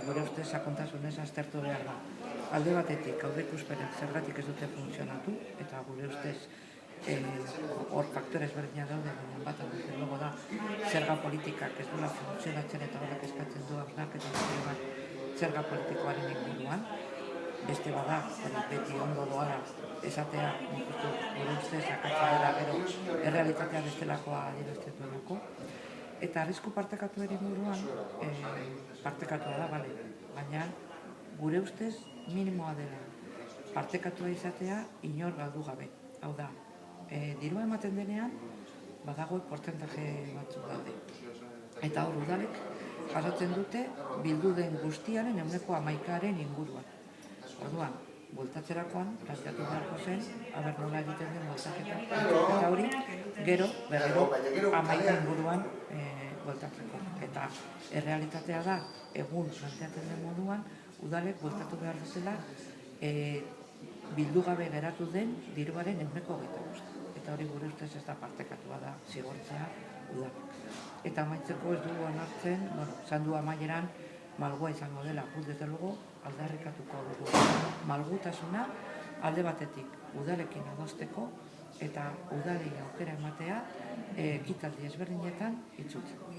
Gure ustez sakontasunez aztertu behar da. Alde batetik, aurreikuspenak zergatik ez dute funtzionatu, eta gure ustez hor faktore ezberdinak daude, baina bat desde luego da zerga politikak ez duela funtzionatzen eta horrek eskatzen du hausnarketa bat zerga politikoaren inguruan. Beste bada, beti ondo doala esatea, gure ustez akatzea dela gero errealitatea bestelakoa adierazten duelako. Eta arrisku partekatuaren inguruan, partekatua da, bale, baina gure ustez minimoa dela partekatua izatea inor galdu gabe. Hau da, dirua ematen denean, badago portzentaje batzuk daude. Eta hor udalek jasotzen dute bildu den guztiaren 11%aren inguruan. Orduan, bueltatzerakoan, planteatu beharko zen, aber nola egiten den bueltaketa. Eta hori, gero, berriro, 11% inguruan bueltatzeko. Eta errealitatea da, egun planteatzen den moduan, udalek bueltatu behar dutela bildu gabe geratu den diruaren 25%. Eta hori gure ustez ez da partekatua da zigortzea udalek. Eta amaitzeko ez dugu onartzen, zandu amaieran malgua izango dela, desde luego aldarrikatuko dugu. Malgutasuna alde batetik udalekin adosteko eta udalei aukera ematea ekitaldi ezberdinetan itzultzeko.